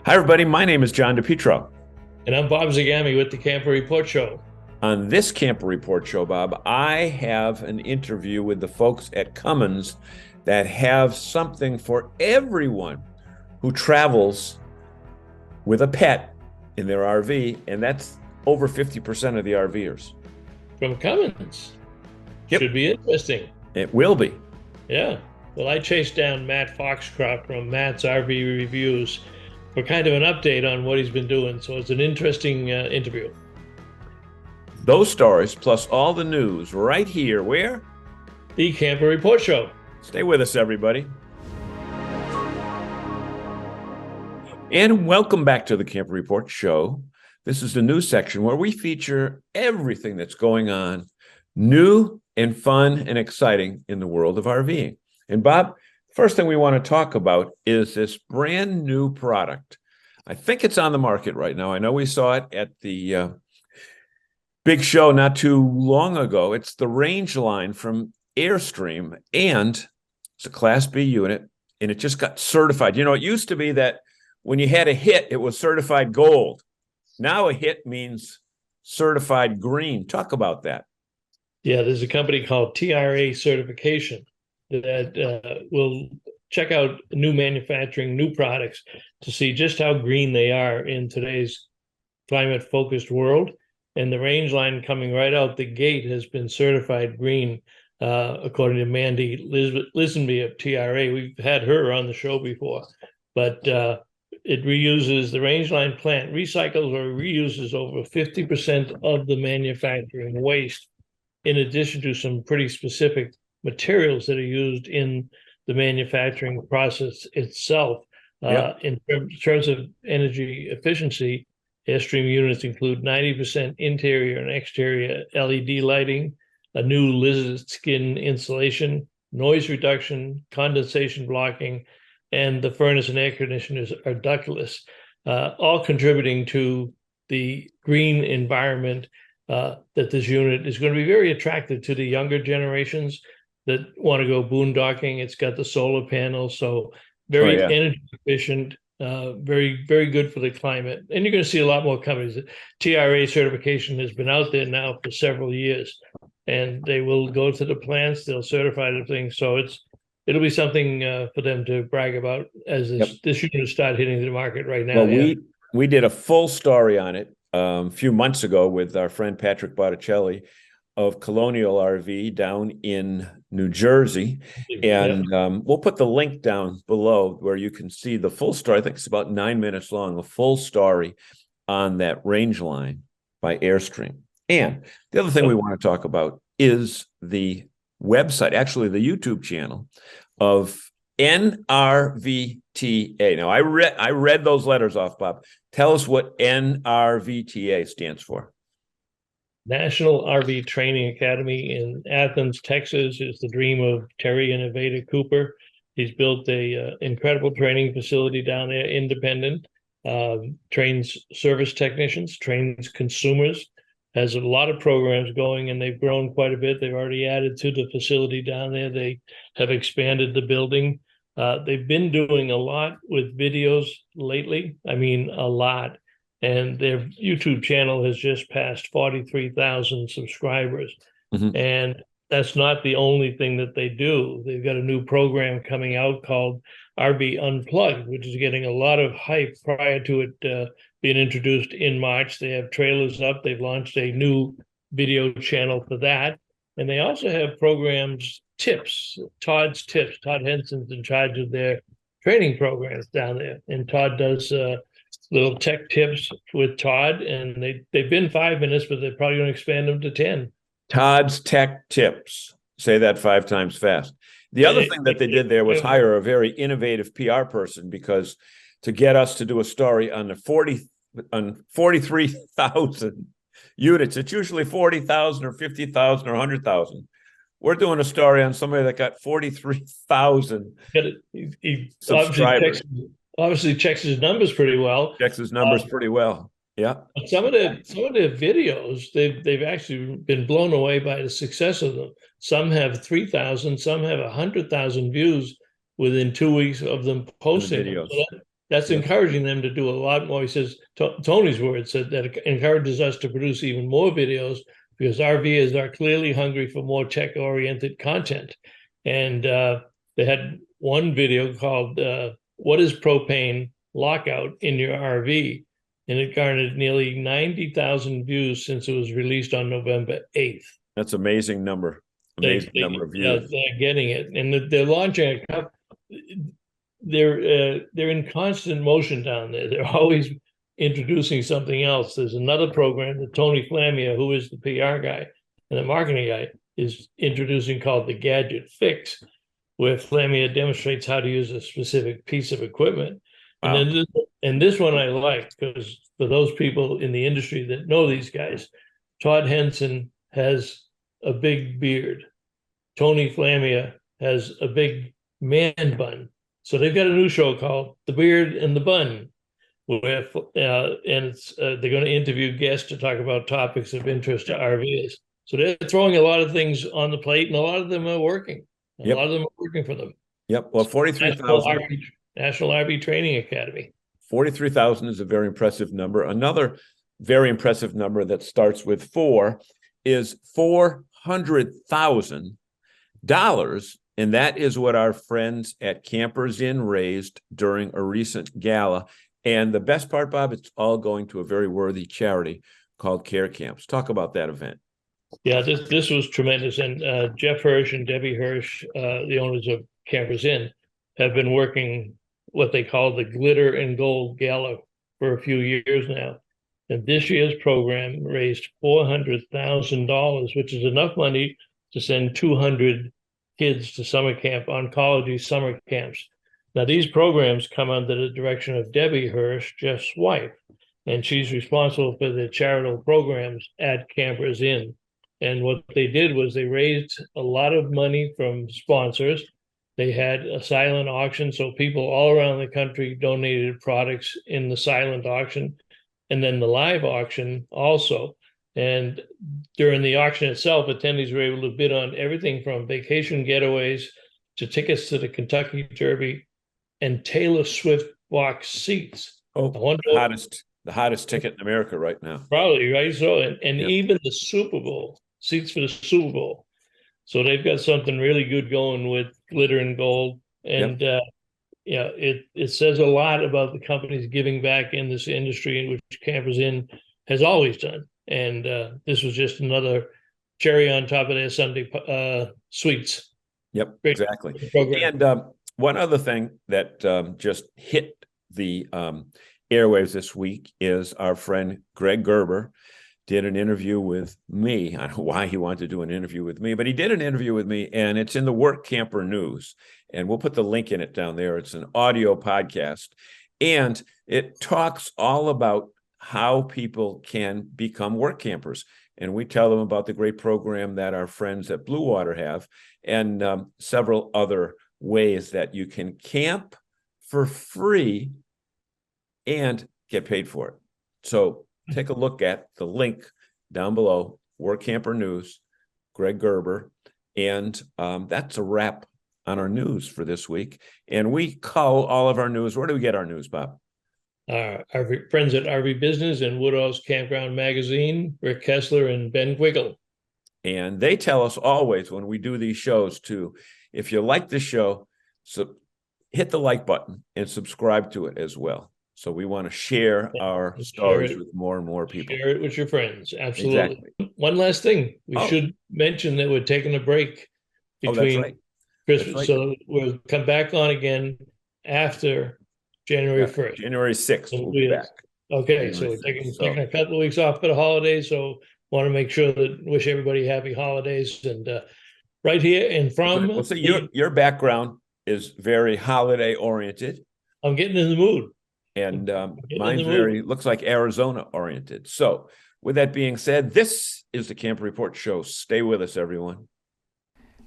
Hi, everybody. My name is John DePietro. And I'm Bob Zagami with the Camper Report Show. On this Camper Report show, Bob, I have an interview with the folks at Cummins that have something for everyone who travels with a pet in their RV, and that's over 50% of the RVers. From Cummins. Yep, Should be interesting. it will be. Yeah. Well, I chased down Matt Foxcroft from Matt's RV Reviews for kind of an update on what he's been doing. So it's an interesting interview. Those stories plus all the news right here. Where? The Camper Report Show. Stay with us, everybody. And welcome back to the Camper Report Show. This is the news section where we feature everything that's going on, new and fun and exciting in the world of RVing. And Bob, first thing we want to talk about is this brand new product. I think it's on the market right now. I know we saw it at the big show not too long ago. It's the Range line from Airstream, and it's a Class B unit, and it just got certified. You know, it used to be that when you had a hit, it was certified gold. Now a hit means certified green. Talk about that. Yeah, there's a company called TRA Certification that will check out new manufacturing, new products to see just how green they are in today's climate-focused world. And the Range line coming right out the gate has been certified green, according to Mandy Lisenby of TRA. We've had her on the show before, but it reuses, the Range line plant recycles or reuses over 50% of the manufacturing waste, in addition to some pretty specific materials that are used in the manufacturing process itself. Yep. In terms of energy efficiency, Airstream units include 90% interior and exterior LED lighting, a new lizard skin insulation, noise reduction, condensation blocking, and the furnace and air conditioners are ductless, all contributing to the green environment that this unit is going to be very attractive to the younger generations that want to go boondocking. It's got the solar panels, so very energy efficient, very, very good for the climate. And you're going to see a lot more companies. TRA certification has been out there now for several years, and they will go to the plants, they'll certify the thing. So it'll be something for them to brag about as this unit start hitting the market right now. Well, we did a full story on it a few months ago with our friend Patrick Botticelli of Colonial RV down in New Jersey. And we'll put the link down below where you can see the full story. I think it's about 9 minutes long, the full story on that Range line by Airstream. And the other thing we want to talk about is the website, actually the YouTube channel of NRVTA. Now, I read those letters off, Bob. Tell us what NRVTA stands for. National RV Training Academy in Athens, Texas, is the dream of Terry and Aveda Cooper. He's built a incredible training facility down there, independent, trains service technicians, trains consumers, has a lot of programs going, and they've grown quite a bit. They've already added to the facility down there. They have expanded the building. They've been doing a lot with videos lately. I mean, a lot. And their YouTube channel has just passed 43,000 subscribers. Mm-hmm. And that's not the only thing that they do. They've got a new program coming out called RV Unplugged, which is getting a lot of hype prior to it being introduced in March. They have trailers up. They've launched a new video channel for that. And they also have programs, tips, Todd's Tips. Todd Henson's in charge of their training programs down there. And Todd does little tech tips with Todd, and they've been 5 minutes, but they're probably going to expand them to 10. Todd's Tech Tips. Say that 5 times fast. The other thing that they did there was hire a very innovative PR person, because to get us to do a story on 43,000 units, it's usually 40,000 or 50,000 or 100,000. We're doing a story on somebody that got 43,000 subscribers. Obviously checks his numbers pretty well. Checks his numbers pretty well. Yeah. Some of the videos, they've actually been blown away by the success of them. Some have 3,000, some have 100,000 views within 2 weeks of them posting. The videos. So that's Yep. encouraging them to do a lot more. He says, Tony's words said that it encourages us to produce even more videos because RVers are clearly hungry for more tech-oriented content. And they had one video called "What is Propane Lockout in Your RV?" and it garnered nearly 90,000 views since it was released on November 8th. That's amazing number. Amazing number of views. They're getting it, and they're launching a cup. They're in constant motion down there. They're always introducing something else. There's another program that Tony Flamia, who is the PR guy and the marketing guy, is introducing called the Gadget Fix, where Flamia demonstrates how to use a specific piece of equipment. Wow. And this one I like because for those people in the industry that know these guys, Todd Henson has a big beard. Tony Flamia has a big man bun. So they've got a new show called The Beard and the Bun, where they're going to interview guests to talk about topics of interest to RVs. So they're throwing a lot of things on the plate, and a lot of them are working. A lot of them are working for them. Yep. Well, 43,000. National RV Training Academy. 43,000 is a very impressive number. Another very impressive number that starts with 4 is $400,000. And that is what our friends at Campers Inn raised during a recent gala. And the best part, Bob, it's all going to a very worthy charity called Care Camps. Talk about that event. Yeah, this was tremendous. And Jeff Hirsch and Debbie Hirsch, the owners of Campers Inn, have been working what they call the Glitter and Gold Gala for a few years now. And this year's program raised $400,000, which is enough money to send 200 kids to summer camp, oncology summer camps. Now, these programs come under the direction of Debbie Hirsch, Jeff's wife, and she's responsible for the charitable programs at Campers Inn. And what they did was they raised a lot of money from sponsors. They had a silent auction, so people all around the country donated products in the silent auction, and then the live auction also. And during the auction itself, attendees were able to bid on everything from vacation getaways to tickets to the Kentucky Derby and Taylor Swift box seats. Oh, the hottest ticket in America right now. Probably, right? So, and even the Super Bowl, seats for the Super Bowl. So they've got something really good going with Glitter and Gold. And it says a lot about the companies giving back in this industry, in which Campers Inn has always done. And this was just another cherry on top of their Sunday sweets. Yep, Great exactly. program. And one other thing that just hit the airwaves this week is our friend Greg Gerber did an interview with me. I don't know why he wanted to do an interview with me, but he did an interview with me, and it's in the Work Camper News. And we'll put the link in it down there. It's an audio podcast, and it talks all about how people can become work campers. And we tell them about the great program that our friends at Blue Water have, and several other ways that you can camp for free and get paid for it. So take a look at the link down below, Work Camper News, Greg Gerber. And that's a wrap on our news for this week. And we cull all of our news. Where do we get our news, Bob? Our friends at RV Business and Woodall's Campground Magazine, Rick Kessler and Ben Quiggle. And they tell us always when we do these shows to, if you like the show, so hit the like button and subscribe to it as well. So we want to share our stories with more and more people. Share it with your friends. Absolutely. Exactly. One last thing. We should mention that we're taking a break between Christmas. Right. So we'll come back on again after January 1st. January 6th, we'll be back. Okay, January so we're taking a couple of weeks off for the holidays. So want to make sure that wish everybody happy holidays. And right here and from... Well, so your background is very holiday oriented. I'm getting in the mood. And mine's looks like Arizona oriented. So with that being said, this is the Camper Report Show. Stay with us, everyone.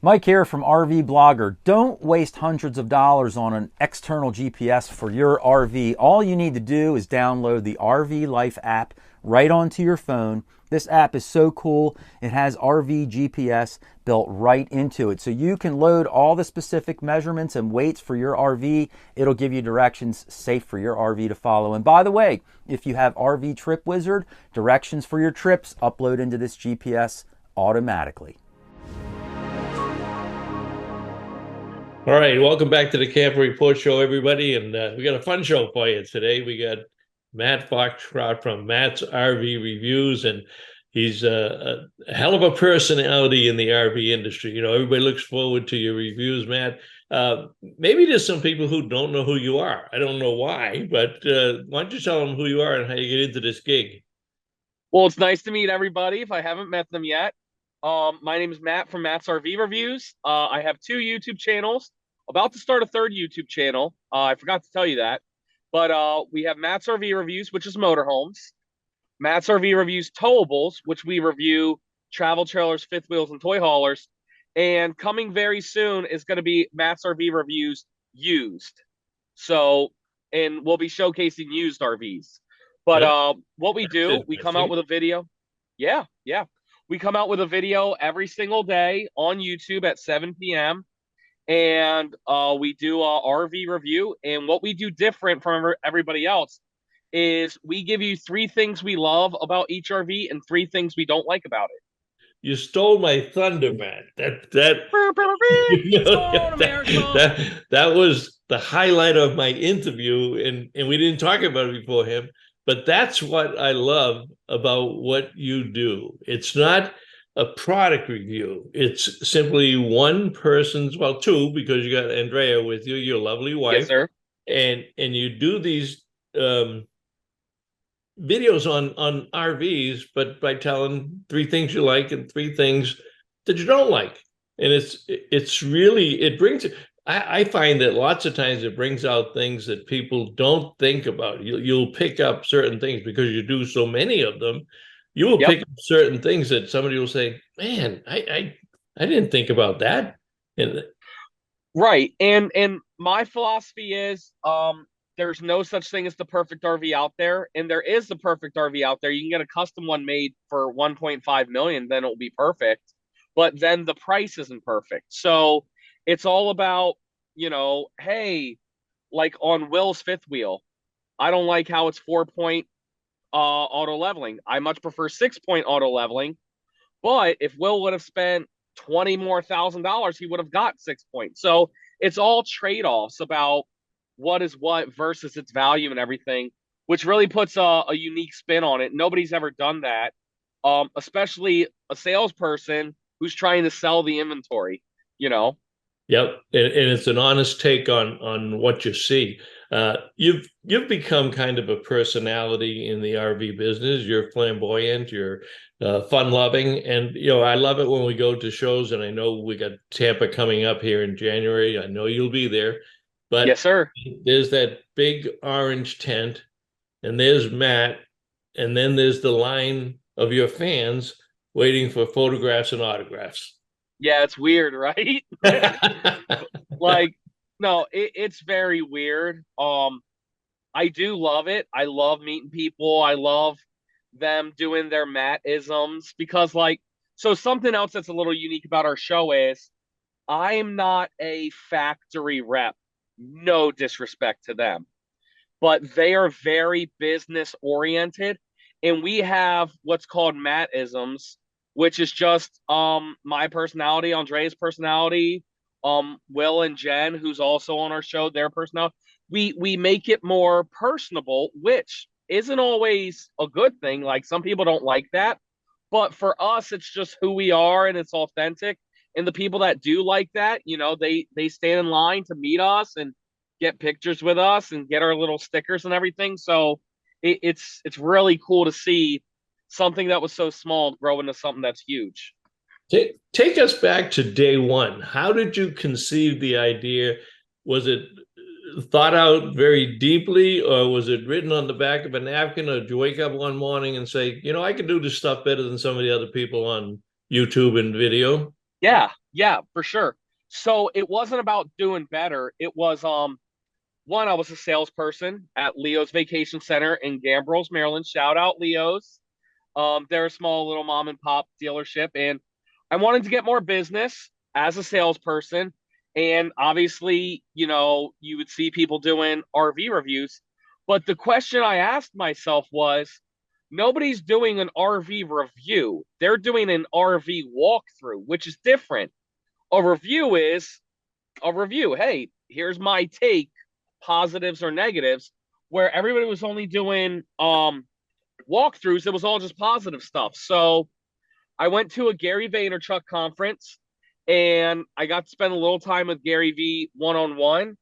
Mike here from RV Blogger. Don't waste hundreds of dollars on an external GPS for your RV. All you need to do is download the RV Life app right onto your phone. This app is so cool. It has RV GPS built right into it. So you can load all the specific measurements and weights for your RV. It'll give you directions safe for your RV to follow. And by the way, if you have RV Trip Wizard, directions for your trips upload into this GPS automatically. All right, welcome back to the Camper Report Show, everybody. And we got a fun show for you today. We got Matt Foxcroft from Matt's RV Reviews, and he's a hell of a personality in the RV industry. You know, everybody looks forward to your reviews, Matt. Maybe there's some people who don't know who you are. I don't know why, but why don't you tell them who you are and how you get into this gig? Well, it's nice to meet everybody if I haven't met them yet. My name is Matt from Matt's RV Reviews. I have 2 YouTube channels, about to start a 3rd YouTube channel. I forgot to tell you that. But we have Matt's RV Reviews, which is motorhomes. Matt's RV Reviews Towables, which we review travel trailers, fifth wheels, and toy haulers. And coming very soon is going to be Matt's RV Reviews Used. So, and we'll be showcasing used RVs. But what we do, we come out with a video. Yeah. We come out with a video every single day on YouTube at 7 p.m. And we do a RV review. And what we do different from everybody else is we give you 3 things we love about each RV and 3 things we don't like about it. You stole my thunder, Matt. That was the highlight of my interview, and we didn't talk about it beforehand. But that's what I love about what you do. It's not a product review. It's simply one person's, well, 2, because you got Andrea with you, your lovely wife. Yes, sir. And you do these videos on RVs, but by telling 3 things you like and 3 things that you don't like. And it's really, it brings, I find that lots of times it brings out things that people don't think about. You'll pick up certain things because you do so many of them. You will pick up certain things that somebody will say, man, I didn't think about that. And right. And my philosophy is there's no such thing as the perfect RV out there. And there is the perfect RV out there. You can get a custom one made for 1.5 million, then it'll be perfect. But then the price isn't perfect. So it's all about, you know, hey, like on Will's fifth wheel, I don't like how it's 4-point auto leveling. I much prefer 6-point auto leveling. But if Will would have spent $20,000 more, he would have got 6 points. So it's all trade-offs about what is what versus its value and everything, which really puts a unique spin on it. Nobody's ever done that, especially a salesperson who's trying to sell the inventory, you know? Yep, and it's an honest take on what you see. You've become kind of a personality in the RV business. You're flamboyant, you're fun-loving, and you know I love it when we go to shows. And I know we got Tampa coming up here in January. I know you'll be there. But yes, sir. There's that big orange tent, and there's Matt, and then there's the line of your fans waiting for photographs and autographs. Yeah, it's weird, right? Like, no, it's very weird. I do love it. I love meeting people. I love them doing their Matt-isms because, like, so something else that's a little unique about our show is I am not a factory rep. No disrespect to them, but they are very business oriented, and we have what's called Matt-isms, which is just my personality, Andrea's personality, Will and Jen, who's also on our show, their personality. We make it more personable, which isn't always a good thing. Like some people don't like that, but for us, it's just who we are and it's authentic. And the people that do like that, you know, they stand in line to meet us and get pictures with us and get our little stickers and everything. So it's really cool to see something that was so small grow into something that's huge. Take us back to day one. How did you conceive the idea? Was it thought out very deeply, or was it written on the back of a napkin, or did you wake up one morning and say, you know, I can do this stuff better than some of the other people on YouTube and video? Yeah, for sure. So it wasn't about doing better. It was one, I was a salesperson at Leo's Vacation Center in Gambrills, Maryland. Shout out Leo's. They're a small little mom and pop dealership, and I wanted to get more business as a salesperson. And obviously, you would see people doing RV reviews. But the question I asked myself was, nobody's doing an RV review. They're doing an RV walkthrough, which is different. A review is a review. Hey, here's my take, positives or negatives, where everybody was only doing walkthroughs. It was all just positive stuff. So I went to a Gary Vaynerchuk conference and I got to spend a little time with Gary V one-on-one.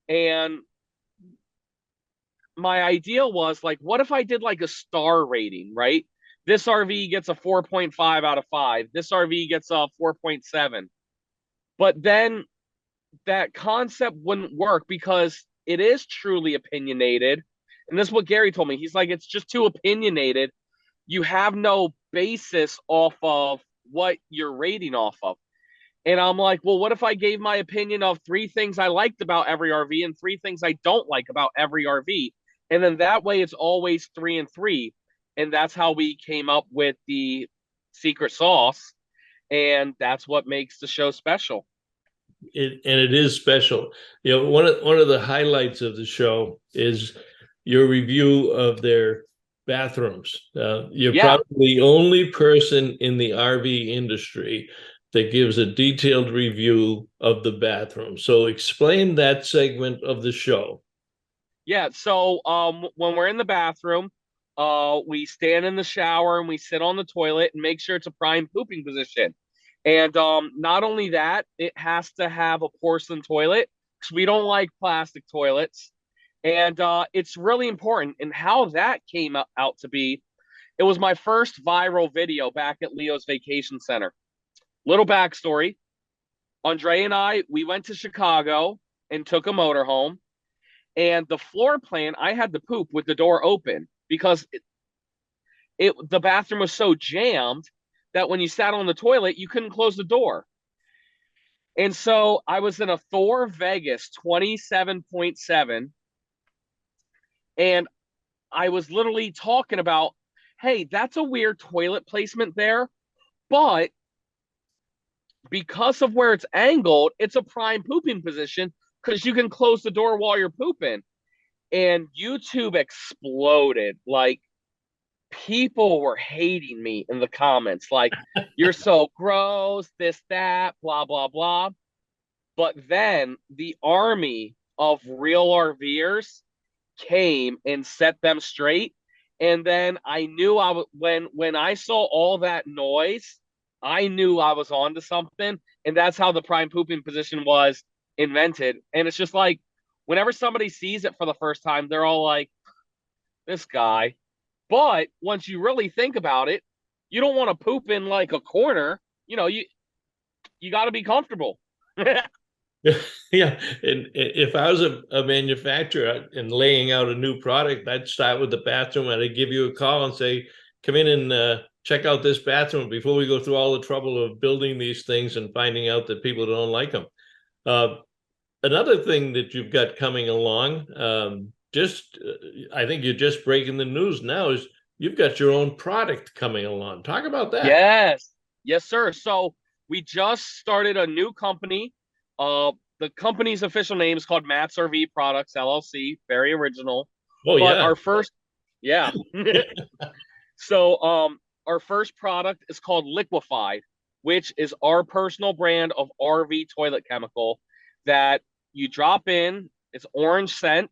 And my idea was like, what if I did like a star rating, right? This RV gets a 4.5 out of 5. This RV gets a 4.7. But then that concept wouldn't work because it is truly opinionated. And this is what Gary told me. He's like, it's just too opinionated. You have no basis off of what you're rating off of. And I'm like, well, what if I gave my opinion of 3 things I liked about every RV and 3 things I don't like about every RV? And then that way it's always 3 and 3. And that's how we came up with the secret sauce. And that's what makes the show special. It is special. One of the highlights of the show is your review of their bathrooms. You're probably the only person in the RV industry that gives a detailed review of the bathroom. So explain that segment of the show. Yeah. So when we're in the bathroom, we stand in the shower and we sit on the toilet and make sure it's a prime pooping position. And not only that, it has to have a porcelain toilet because we don't like plastic toilets. And it's really important. And how that came out to be, it was my first viral video back at Leo's Vacation Center. Little backstory. Andre and I, we went to Chicago and took a motorhome. And the floor plan, I had to poop with the door open because the bathroom was so jammed that when you sat on the toilet, you couldn't close the door. And so I was in a Thor Vegas 27.7, and I was literally talking about, hey, that's a weird toilet placement there, but because of where it's angled, it's a prime pooping position because you can close the door while you're pooping. And YouTube exploded. Like, people were hating me in the comments. Like, you're so gross, this, that, blah, blah, blah. But then the army of real RVers came and set them straight. And then I knew when I saw all that noise, I knew I was onto something. And that's how the prime pooping position was invented. And it's just like, whenever somebody sees it for the first time, they're all like, this guy. But once you really think about it, you don't want to poop in like a corner. You got to be comfortable. Yeah. And if I was a manufacturer and laying out a new product, I'd start with the bathroom and I'd give you a call and say, come in and check out this bathroom before we go through all the trouble of building these things and finding out that people don't like them. Another thing that you've got coming along, I think you're just breaking the news now, is you've got your own product coming along. Talk about that. Yes, sir. So we just started a new company. The company's official name is called Matt's RV Products LLC. Very original. Oh, but yeah. Our first, yeah. So our first product is called Liquefied, which is our personal brand of RV toilet chemical that you drop in. It's orange scent.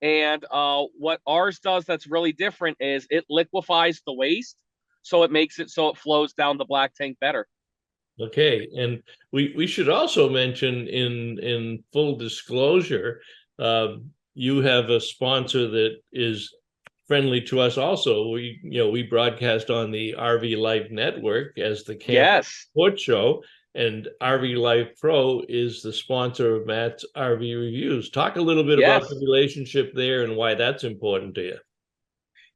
And what ours does that's really different is it liquefies the waste. So it makes it so it flows down the black tank better. Okay. And we should also mention in full disclosure, you have a sponsor that is friendly to us also. We broadcast on the RV Life Network as the Camp Report Show, and RV Life Pro is the sponsor of Matt's RV Reviews. Talk a little bit about the relationship there and why that's important to you.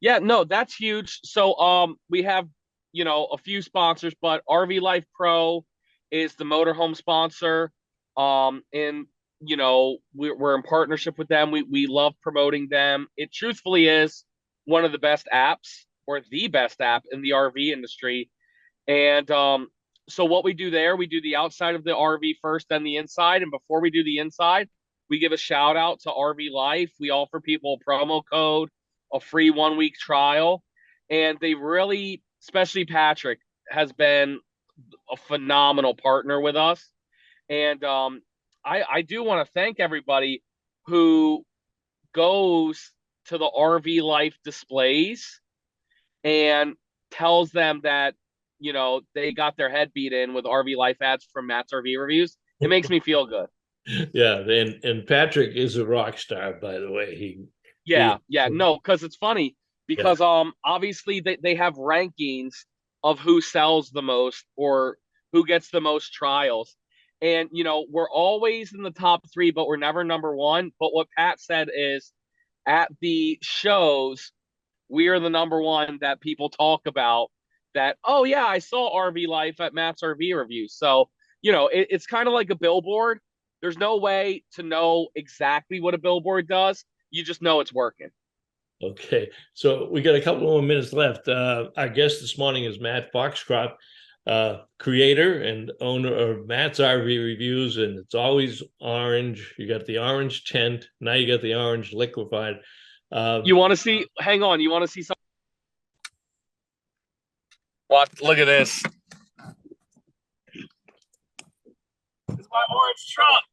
Yeah, no, that's huge. So we have a few sponsors, but RV Life Pro is the motorhome sponsor. And we're in partnership with them. We love promoting them. It truthfully is one of the best apps or the best app in the RV industry. And so what we do there, we do the outside of the RV first, then the inside. And before we do the inside, we give a shout out to RV Life. We offer people a promo code, a free 1-week trial. And they really, especially Patrick, has been a phenomenal partner with us. And I do want to thank everybody who goes to the RV Life displays and tells them that, you know, they got their head beat in with RV Life ads from Matt's RV reviews. It makes me feel good. Yeah, and Patrick is a rock star, by the way. No, because it's funny because obviously they have rankings of who sells the most or who gets the most trials. And, you know, we're always in the top 3, but we're never number 1. But what Pat said is at the shows, we are the number 1 that people talk about that, oh, yeah, I saw RV Life at Matt's RV reviews. So, you know, it's kind of like a billboard. There's no way to know exactly what a billboard does. You just know it's working. Okay, so we got a couple more minutes left. Our guest this morning is Matt Foxcroft, creator and owner of Matt's RV Reviews, and it's always orange. You got the orange tent. Now you got the orange liquefied. You want to see? Hang on. You want to see something? What? Look at this. It's my orange truck.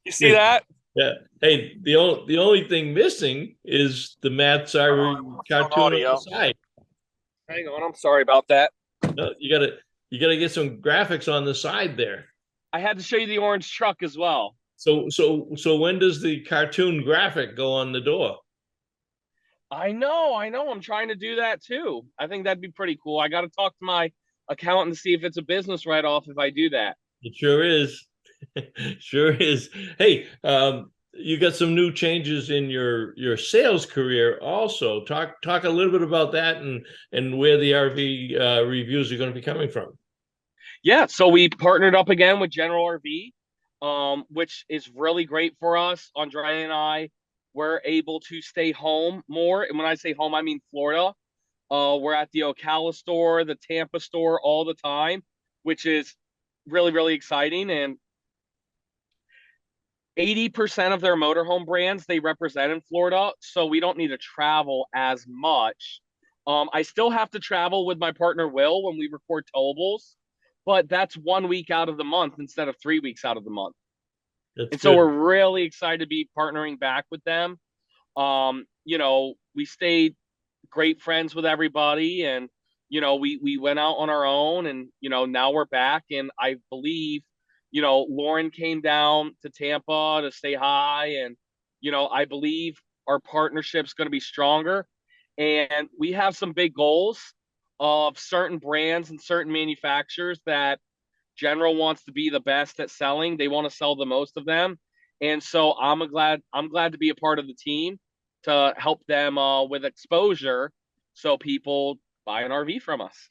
You see that? Yeah. Hey, the only thing missing is the Matt's RV cartoon on the side. Hang on. I'm sorry about that. No, you gotta get some graphics on the side there. I had to show you the orange truck as well. So when does the cartoon graphic go on the door? I know. I'm trying to do that too. I think that'd be pretty cool. I got to talk to my accountant to see if it's a business write-off if I do that. It sure is. Sure is. Hey, you got some new changes in your sales career also. Talk a little bit about that and where the RV reviews are going to be coming from. Yeah, so we partnered up again with General RV, which is really great for us. Andre and I were able to stay home more. And when I say home, I mean Florida. We're at the Ocala store, the Tampa store all the time, which is really, really exciting. And 80% of their motorhome brands they represent in Florida, so we don't need to travel as much. I still have to travel with my partner Will when we record towables, but that's 1 week out of the month instead of 3 weeks out of the month. So we're really excited to be partnering back with them. You know, we stayed great friends with everybody, and you know, we went out on our own, and you know, now we're back, and I believe, you know, Lauren came down to Tampa to say hi, and you know, I believe our partnership's going to be stronger, and we have some big goals of certain brands and certain manufacturers that General wants to be the best at selling. They want to sell the most of them, and so I'm glad to be a part of the team to help them with exposure, so people buy an RV from us.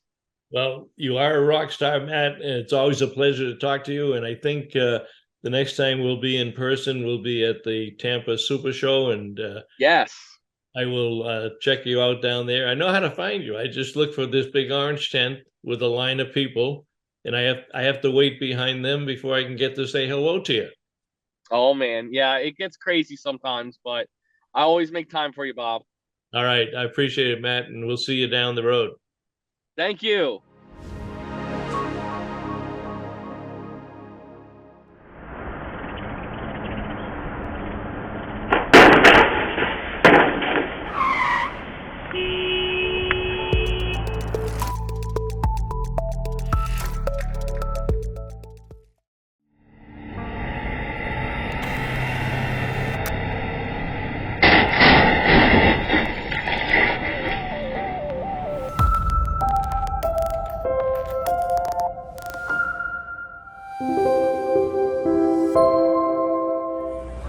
Well, you are a rock star, Matt, and it's always a pleasure to talk to you. And I think the next time we'll be in person, we'll be at the Tampa Super Show, and yes, I will check you out down there. I know how to find you. I just look for this big orange tent with a line of people, and I have to wait behind them before I can get to say hello to you. Oh man, yeah, it gets crazy sometimes, but I always make time for you, Bob. All right, I appreciate it, Matt, and we'll see you down the road. Thank you.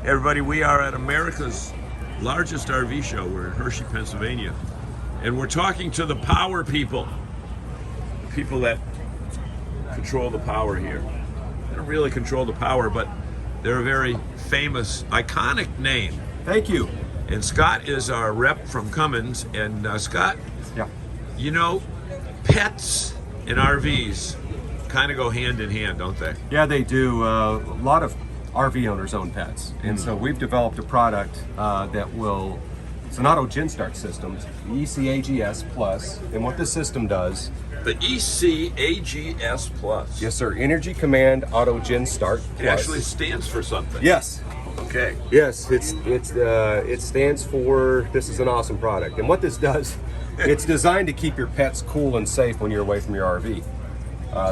Everybody, we are at America's largest RV show. We're in Hershey, Pennsylvania, and we're talking to the power people, the people that control the power here. They don't really control the power, but they're a very famous, iconic name. Thank you. And Scott is our rep from Cummins. And Scott, Yeah. you know, pets and RVs kind of go hand in hand, don't they? Yeah, they do. A lot of RV owners own pets. And so we've developed a product that will, it's an auto gin start system, the EC-AGS Plus. And what this system does, The EC-AGS Plus. yes sir, Energy Command Auto Gin Start It Plus. actually stands for something. Yes. Okay. Yes, it stands for, this is an awesome product. And what this does, it's designed to keep your pets cool and safe when you're away from your RV.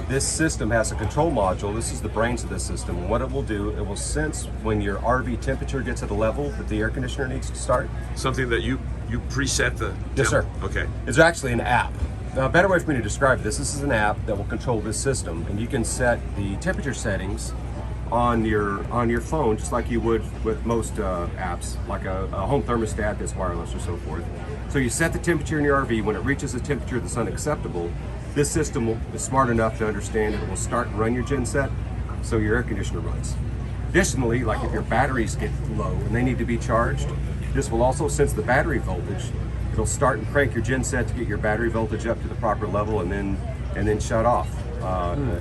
This system has a control module. This is the brains of this system. And what it will do, it will sense when your RV temperature gets at a level that the air conditioner needs to start. Something that you preset the Yes, sir. Okay. It's actually an app. A better way for me to describe this is an app that will control this system, and you can set the temperature settings on your phone, just like you would with most apps, like a home thermostat that's wireless or so forth. So you set the temperature in your RV. When it reaches a temperature that's unacceptable, this system is smart enough to understand it will start and run your gen set, so your air conditioner runs. Additionally, like if your batteries get low and they need to be charged, this will also sense the battery voltage. It'll start and crank your gen set to get your battery voltage up to the proper level, and then shut off.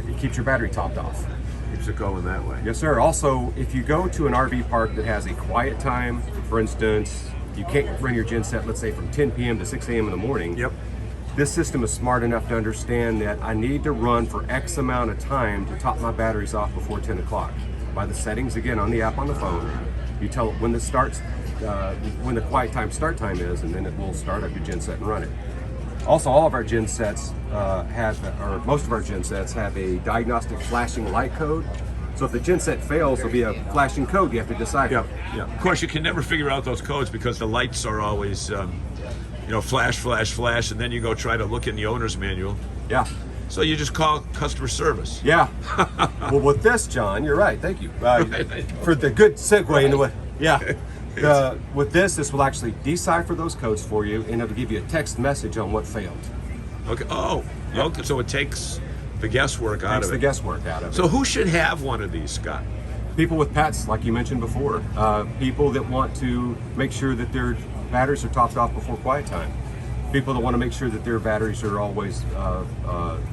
It keeps your battery topped off. Keeps it going that way. Yes, sir. Also, if you go to an RV park that has a quiet time, for instance, you can't run your gen set, let's say from 10 p.m. to 6 a.m. in the morning. Yep. This system is smart enough to understand that I need to run for X amount of time to top my batteries off before 10 o'clock. By the settings, again, on the app on the phone, you tell it when this starts, when the quiet time start time is, and then it will start up your gen set and run it. Also, all of our gen sets or most of our gen sets have a diagnostic flashing light code. So if the gen set fails, there'll be a flashing code you have to decipher. Yeah. Of course, you can never figure out those codes because the lights are always, flash, flash, flash, and then you go try to look in the owner's manual. Yeah. So you just call customer service. Yeah. Well, with this, John, you're right. Thank you for the good segue into it. Yeah. With this will actually decipher those codes for you, and it'll give you a text message on what failed. Okay. Oh. Yep. Okay. So it takes the guesswork out of it. The guesswork out of it. So who should have one of these, Scott? People with pets, like you mentioned before. People that want to make sure that their batteries are topped off before quiet time. People that want to make sure that their batteries are always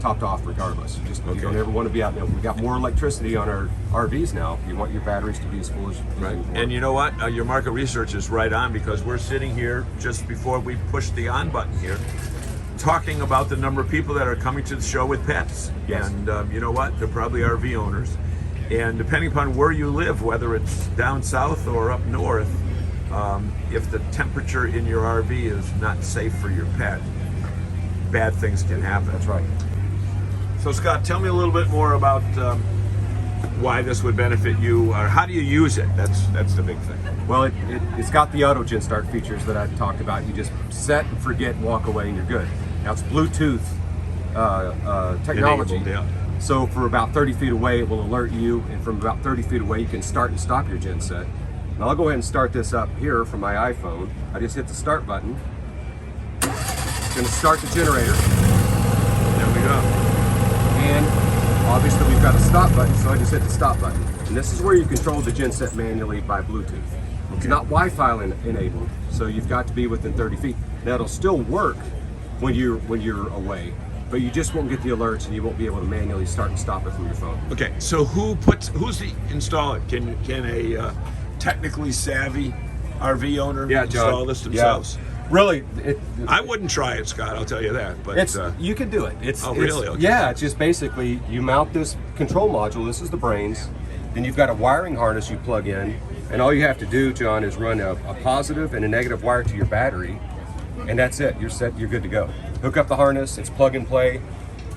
topped off regardless. You don't ever want to be out there. We've got more electricity on our RVs now. You want your batteries to be as full as Right. you want. And you know what? Your market research is right on, because we're sitting here just before we push the on button here, talking about the number of people that are coming to the show with pets. Yes. And you know what? They're probably RV owners. And depending upon where you live, whether it's down south or up north, if the temperature in your RV is not safe for your pet, bad things can happen. That's right. So Scott, tell me a little bit more about why this would benefit you, or how do you use it? That's the big thing. Well, it's got the auto gen start features that I talked about. You just set and forget, walk away, and you're good. Now it's Bluetooth technology. Enabled, yeah. So for about 30 feet away, it will alert you, and from about 30 feet away, you can start and stop your gen set. Now I'll go ahead and start this up here from my iPhone. I just hit the start button. It's going to start the generator. There we go. And obviously we've got a stop button, so I just hit the stop button. And this is where you control the gen set manually by Bluetooth. It's not Wi-Fi enabled, so you've got to be within 30 feet. Now it'll still work when you're away, but you just won't get the alerts, and you won't be able to manually start and stop it from your phone. Okay, so who's the installer? Can a technically savvy RV owner install this themselves? Yeah. Really, I wouldn't try it, Scott. I'll tell you that. But you can do it. Really? Okay. Yeah, it's just basically you mount this control module. This is the brains. Then you've got a wiring harness you plug in, and all you have to do, John, is run a positive and a negative wire to your battery, and that's it. You're set. You're good to go. Hook up the harness. It's plug and play.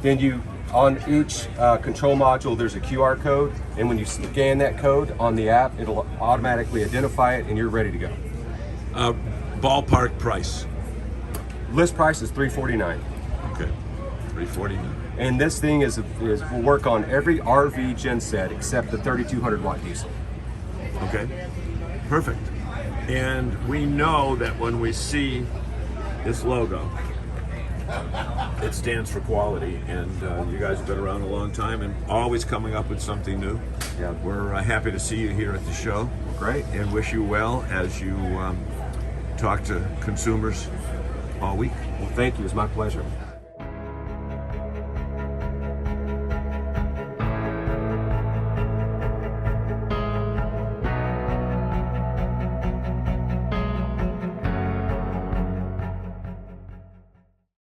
Then on each control module, there's a QR code, and when you scan that code on the app, it'll automatically identify it, and you're ready to go. Ballpark price. List price is $349. Okay, $349. And this thing will work on every RV gen set except the 3200 watt diesel. Okay, perfect. And we know that when we see this logo, it stands for quality, and you guys have been around a long time and always coming up with something new. Yeah. We're happy to see you here at the show. Great. And wish you well as you talk to consumers all week. Well, thank you. It's my pleasure.